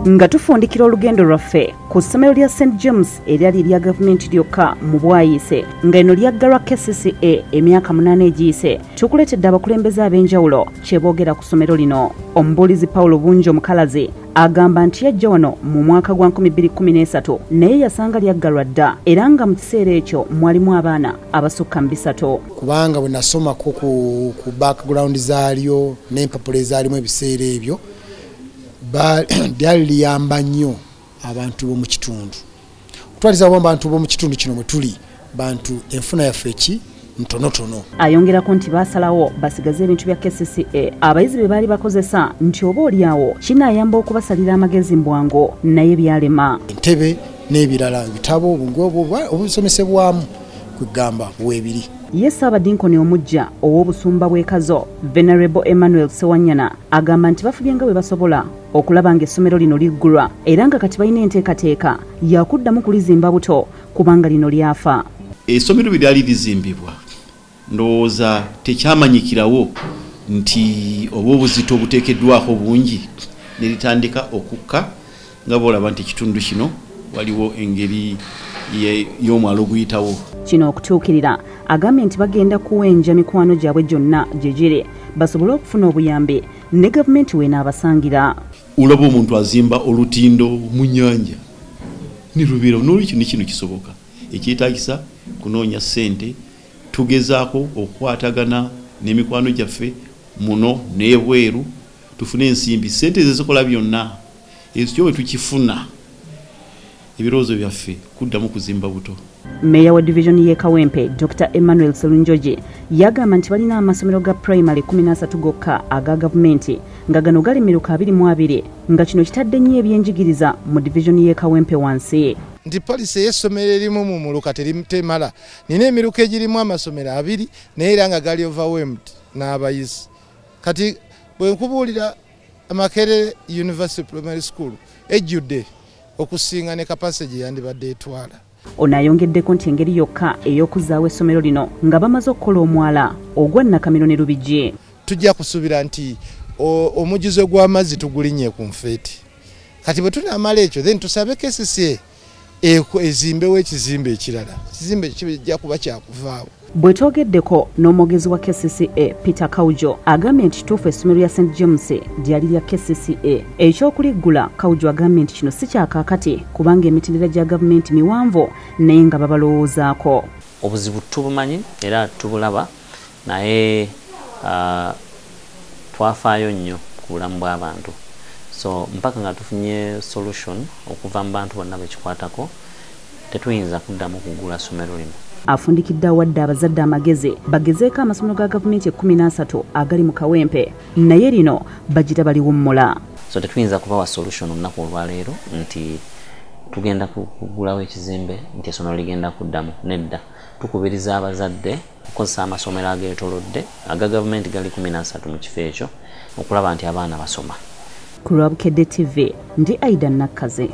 nga tufundikira olugendo lwaffe ku ssomero lya St James eryali lya gavumenti lyokka mu bwayise nga eno lyaggalwa KCCA emyaka 8 egiyise. Tukuleetedde abakulembeze ab'enjawulo kye boogera ku ssomero lino. Omubuulizi Paulo Bunjo Omukalazi agamba nti yajja wano mu mwaka gwa 2013 naye yasanga lyaggalwa dda era nga mu kiseera ekyo mwalimu abaana abasukka mu 3. Kubanga bwe nasomako ku background zaalyo n'empapula ezaalimu ebiseera ebyo lyali liyamba nnyo abantu b'omu kitundu. Okutwaliza abantu b'omu kitundu kino mwe tuli bantu enfuna yaffe ki ntonotono. Ayongerako nti baasalawo basigaze ebintu bya KCCA abayizi be baali bakozesa nti oba olyawo kinaayamba okubasalira amagezi mu bwangu naye byalema. Entebe n'ebirala ebitabo obusomesebwamu kwegamba bwebiri. Ye Ssaabadinkoni omujja ow'obusumba bw'Ekazo Venerable Emmanuel Sewanyana agamba nti bafubye nga bwe basobola okulaba ng'essomero lino liggulwa era nga kati balina enteekateeka yakuddamu kulizimba buto kubanga lino lyafa. Essomero bwe lyali lizimbibwa ndowooza tekyamanyikirawo nti oba obuzito obuteekeddwako bungi ne litandika okukka nga boolaba nti ekitundu kino waliwo engeri y'omwalo guyitawo. Kino okutuukirira agambye nti bagenda kuwenja mikwano gyabwe gyonna gye giri basobole okufuna obuyambi ne gavumenti weenaabasangira. Olaba omuntu azimba olutindo mu nnyanja ne lubeera n'olwekyo ne kino kisoboka. Ekyetaagisa kunoonya ssente tugezaako okukwatagana n'emikwano gyaffe muno n'ebweru tufune ensimbi ssente ezikola byonna ekyo bwe tukifuna ebirowoozo byaffe kuddamu kuzimba buto. Meya wa division y'e Kawempe Dr. Emmanuel Selunjoji yagamba nti balina amasomero ga primary 13 gokka aga gavumenti nga gano gali miruka 22 nga kino kitadde nnyo ebyenjigiriza mu division y'e Kawempe wansi. Nti poliisi y'essomero erimu mu muluka temala nina emiruka egirimu amasomero 2 naye era nga gali overwhelmed n'abayizi. Kati bwe nkubuulira Makerere University Primary School ejjudde okusinga ne kapasite yandibadde etwala. Ono ayongeddeko nti engeri yokka ey'okuzaawo essomero lino nga bamaze okukola omwala ogwa Nakamiro ne Lubigi. Tujja kusuubira nti omujuzo gw'amazzi tugulinye ku nfeeti. Kati bwe tunaamala ekyo then tusabe KCCA ezimbewo ekizimbe ekirala. Ekizimbe kijja kuba kyakuvaawo. Bwe twogeddeko n'omwogezi wa KCCA Peter Kaujo agambye nti kituufu essomero lya St James lyali lya KCCA. Ekyokuliggula Kaujo agambye nti kino si kyakaakati kubanga emitendera gya gavumenti miwanvu naye nga babalowoozaako. Obuzibu tubumanyi era tubulaba naye twafaayo nnyo ku bulamu bw'abantu. So mpaka nga tufunye solution okuva mu bantu bonna bekikwatako tetuyinza kuddamu kuggula ssomero lino. Afundikidde awadde abazadde amagezi bagezeeko amasomero ga gavumenti 13 agali mu Kawempe naye lino bagita baliwummula. So tetuyinza kubawa solution olunaku olwaleero nti tugenda kuggulawo ekizimbe nti essomero ligenda kuddamu. Nedda tukubiriza abazadde okukozesa amasomero ageetolodde aga gavumenti gali 13 mu kifo ekyo okulaba nti abaana basoma. Ku lwa Bukedde TV ndi Aida Nakkaze.